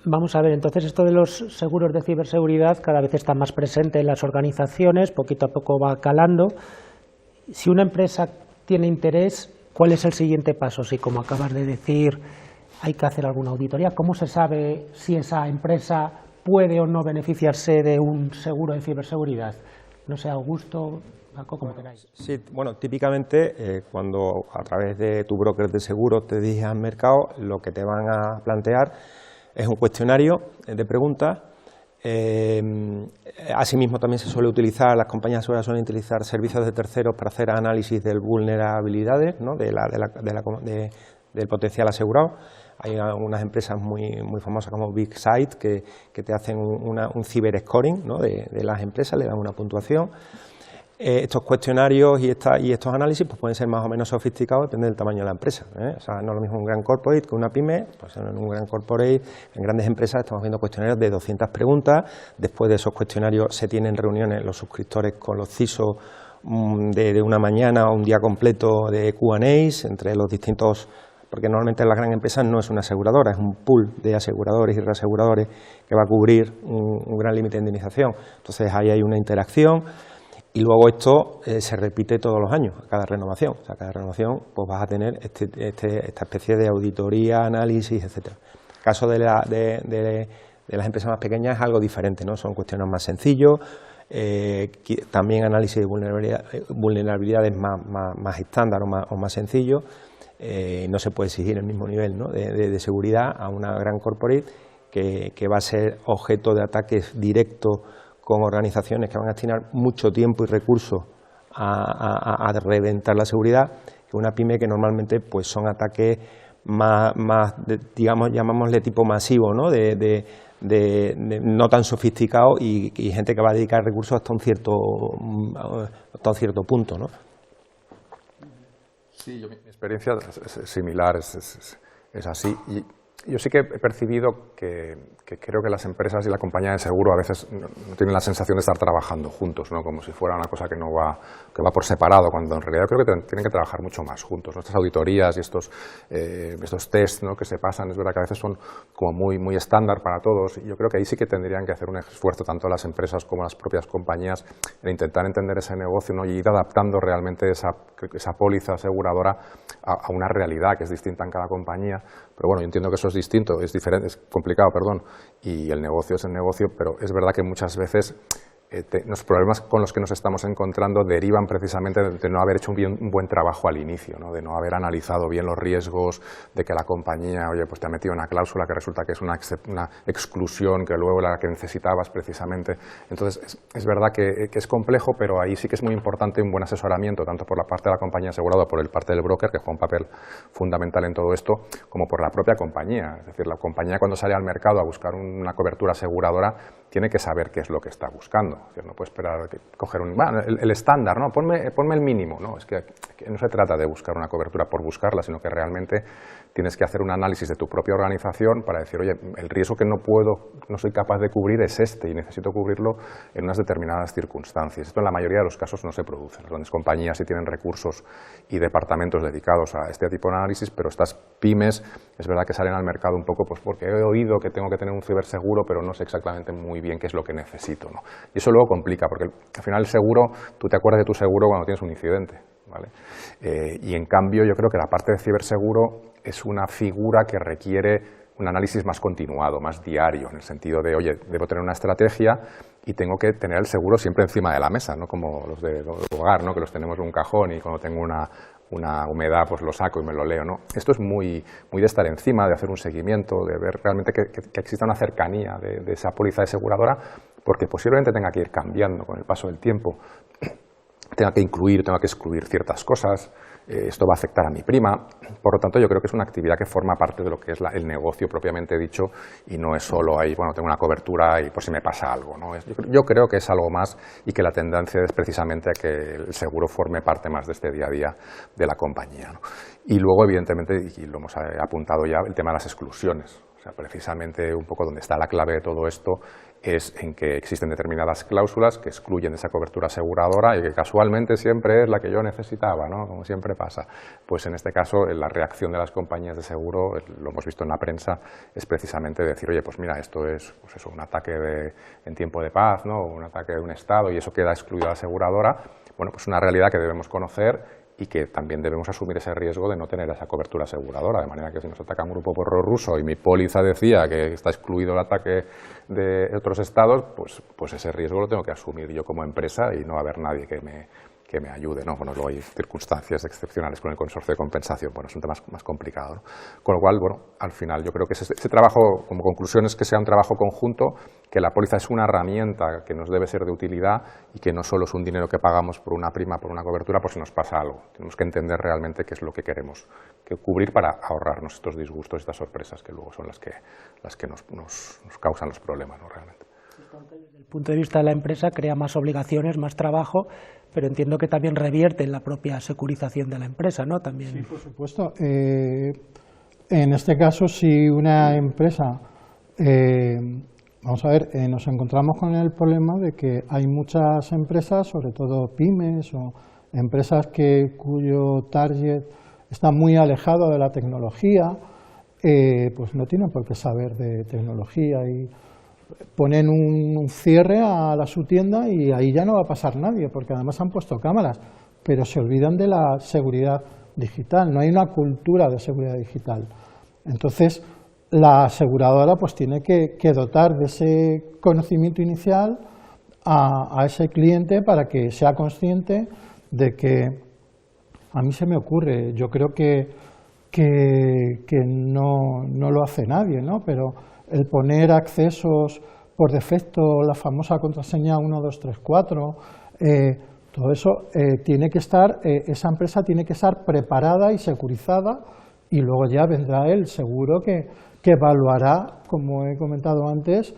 Vamos a ver, entonces esto de los seguros de ciberseguridad cada vez está más presente en las organizaciones, poquito a poco va calando. Si una empresa tiene interés, ¿cuál es el siguiente paso? Si, como acabas de decir, hay que hacer alguna auditoría, ¿cómo se sabe si esa empresa puede o no beneficiarse de un seguro de ciberseguridad? No sé, Augusto, Paco, como queráis. Sí, bueno, típicamente cuando a través de tu broker de seguros te diriges al mercado, lo que te van a plantear es un cuestionario de preguntas. Asimismo también se suele utilizar, las compañías seguras suelen utilizar servicios de terceros para hacer análisis de vulnerabilidades, ¿no? del potencial asegurado. Hay algunas empresas muy famosas como BigSight que te hacen un ciberscoring, ¿no? de las empresas, le dan una puntuación. Estos cuestionarios y estos análisis pues pueden ser más o menos sofisticados, depende del tamaño de la empresa, ¿eh? O sea, no es lo mismo un gran corporate que una pyme. Pues en un gran corporate, en grandes empresas, estamos viendo cuestionarios de 200 preguntas. Después de esos cuestionarios se tienen reuniones los suscriptores con los CISO de una mañana o un día completo de Q&As entre los distintos, porque normalmente en las grandes empresas no es una aseguradora, es un pool de aseguradores y reaseguradores que va a cubrir un gran límite de indemnización. Entonces ahí hay una interacción. Y luego esto se repite todos los años, a cada renovación. O sea, cada renovación pues vas a tener esta especie de auditoría, análisis, etcétera. El caso de las empresas más pequeñas es algo diferente, ¿no? Son cuestiones más sencillos, también análisis de vulnerabilidades más estándar o más sencillos. No se puede exigir el mismo nivel, ¿no? de seguridad a una gran corporate que va a ser objeto de ataques directos con organizaciones que van a destinar mucho tiempo y recursos a reventar la seguridad, que una pyme que normalmente pues son ataques más digamos, llamámosle tipo masivo, ¿no? No tan sofisticado y gente que va a dedicar recursos hasta un cierto punto, ¿no? Sí, mi experiencia es similar, es así. Y yo sí que he percibido que creo que las empresas y la compañía de seguro a veces no tienen la sensación de estar trabajando juntos, ¿no? Como si fuera una cosa que va por separado, cuando en realidad creo que tienen que trabajar mucho más juntos, ¿no? Estas auditorías y estos test, ¿no? que se pasan, es verdad que a veces son como muy estándar para todos, y yo creo que ahí sí que tendrían que hacer un esfuerzo tanto las empresas como las propias compañías en intentar entender ese negocio, ¿no? y ir adaptando realmente esa póliza aseguradora a una realidad que es distinta en cada compañía. Pero bueno, yo entiendo que eso es distinto, es diferente, es complicado, perdón, y el negocio es el negocio, pero es verdad que muchas veces los problemas con los que nos estamos encontrando derivan precisamente de no haber hecho un buen trabajo al inicio, ¿no? De no haber analizado bien los riesgos, de que la compañía, oye, pues te ha metido una cláusula que resulta que es una exclusión que luego la que necesitabas precisamente. Entonces, es verdad que es complejo, pero ahí sí que es muy importante un buen asesoramiento, tanto por la parte de la compañía asegurada, por el parte del broker, que juega un papel fundamental en todo esto, como por la propia compañía. Es decir, la compañía cuando sale al mercado a buscar una cobertura aseguradora tiene que saber qué es lo que está buscando. Es decir, no puede esperar coger el estándar, ¿no? Ponme el mínimo, ¿no? Es que no se trata de buscar una cobertura por buscarla, sino que realmente tienes que hacer un análisis de tu propia organización para decir, oye, el riesgo que no soy capaz de cubrir es este y necesito cubrirlo en unas determinadas circunstancias. Esto en la mayoría de los casos no se produce. Las grandes compañías sí tienen recursos y departamentos dedicados a este tipo de análisis, pero estas pymes es verdad que salen al mercado un poco pues porque he oído que tengo que tener un ciberseguro, pero no sé exactamente muy bien qué es lo que necesito, ¿no? Y eso luego complica, porque al final el seguro, tú te acuerdas de tu seguro cuando tienes un incidente, ¿vale? Y en cambio yo creo que la parte de ciberseguro es una figura que requiere un análisis más continuado, más diario, en el sentido de, oye, debo tener una estrategia y tengo que tener el seguro siempre encima de la mesa, no como los de hogar, ¿no? Que los tenemos en un cajón y cuando tengo una humedad pues lo saco y me lo leo, ¿no? Esto es muy de estar encima, de hacer un seguimiento, de ver realmente que exista una cercanía de esa póliza aseguradora, porque posiblemente tenga que ir cambiando con el paso del tiempo, tenga que excluir ciertas cosas. Esto va a afectar a mi prima, por lo tanto yo creo que es una actividad que forma parte de lo que es el negocio propiamente dicho y no es solo ahí, bueno, tengo una cobertura y por si me pasa algo, ¿no? Yo creo que es algo más y que la tendencia es precisamente a que el seguro forme parte más de este día a día de la compañía, ¿no? Y luego, evidentemente, y lo hemos apuntado ya, el tema de las exclusiones. O sea, precisamente un poco donde está la clave de todo esto es en que existen determinadas cláusulas que excluyen de esa cobertura aseguradora y que casualmente siempre es la que yo necesitaba, ¿no? Como siempre pasa. Pues en este caso la reacción de las compañías de seguro, lo hemos visto en la prensa, es precisamente decir, oye, pues mira, esto es pues eso, un ataque en tiempo de paz, ¿no? Un ataque de un Estado y eso queda excluido de la aseguradora. Bueno, pues una realidad que debemos conocer y que también debemos asumir ese riesgo de no tener esa cobertura aseguradora, de manera que si nos ataca un grupo prorruso y mi póliza decía que está excluido el ataque de otros estados, pues ese riesgo lo tengo que asumir yo como empresa y no va a haber nadie que me ayude, ¿no? Bueno, luego hay circunstancias excepcionales con el consorcio de compensación, bueno, es un tema más complicado, ¿no? Con lo cual, bueno, al final yo creo que ese trabajo, como conclusión, es que sea un trabajo conjunto, que la póliza es una herramienta que nos debe ser de utilidad y que no solo es un dinero que pagamos por una prima, por una cobertura, por si nos pasa algo. Tenemos que entender realmente qué es lo que queremos cubrir para ahorrarnos estos disgustos, estas sorpresas que luego son las que nos causan los problemas, ¿no? Realmente. Desde el punto de vista de la empresa crea más obligaciones, más trabajo, pero entiendo que también revierte en la propia securización de la empresa, ¿no? También. Sí, por supuesto. En este caso, si una empresa, vamos a ver, nos encontramos con el problema de que hay muchas empresas, sobre todo pymes o empresas cuyo target está muy alejado de la tecnología, pues no tienen por qué saber de tecnología y ponen un cierre a su tienda y ahí ya no va a pasar nadie, porque además han puesto cámaras, pero se olvidan de la seguridad digital, no hay una cultura de seguridad digital. Entonces, la aseguradora pues tiene que dotar de ese conocimiento inicial a ese cliente para que sea consciente de que, a mí se me ocurre, yo creo que no lo hace nadie, ¿no? Pero el poner accesos por defecto, la famosa contraseña 1234, todo eso tiene que estar, esa empresa tiene que estar preparada y securizada y luego ya vendrá el seguro que evaluará, como he comentado antes,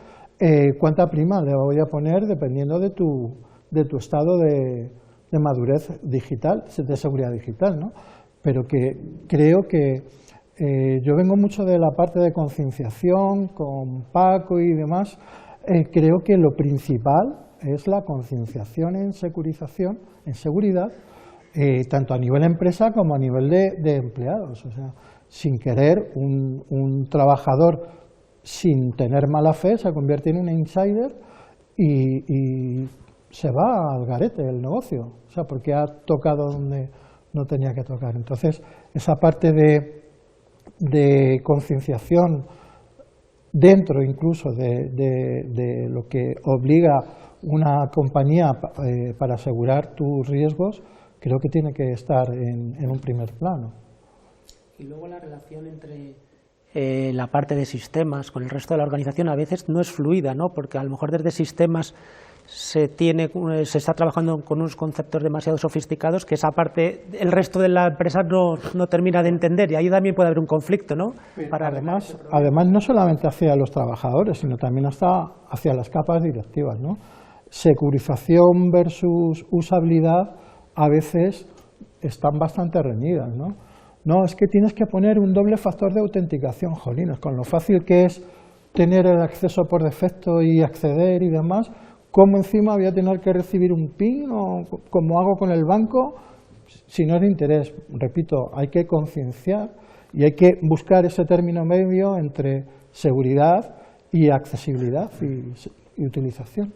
cuánta prima le voy a poner dependiendo de tu estado de madurez digital, de seguridad digital, ¿no? Pero que creo que yo vengo mucho de la parte de concienciación con Paco y demás. Creo que lo principal es la concienciación en securización, en seguridad, tanto a nivel empresa como a nivel de empleados. O sea, sin querer, un trabajador sin tener mala fe se convierte en un insider y se va al garete el negocio, o sea, porque ha tocado donde no tenía que tocar. Entonces, esa parte de concienciación dentro incluso de lo que obliga una compañía para asegurar tus riesgos, creo que tiene que estar en un primer plano. Y luego la relación entre la parte de sistemas con el resto de la organización a veces no es fluida, ¿no? Porque a lo mejor desde sistemas se está trabajando con unos conceptos demasiado sofisticados que esa parte, el resto de la empresa no termina de entender y ahí también puede haber un conflicto, ¿no? Además, no solamente hacia los trabajadores, sino también hasta hacia las capas directivas, ¿no? Securización versus usabilidad a veces están bastante reñidas, ¿no? No, es que tienes que poner un doble factor de autenticación, jolines, con lo fácil que es tener el acceso por defecto y acceder y demás. ¿Cómo encima voy a tener que recibir un PIN o como hago con el banco? Si no es de interés, repito, hay que concienciar y hay que buscar ese término medio entre seguridad y accesibilidad y utilización.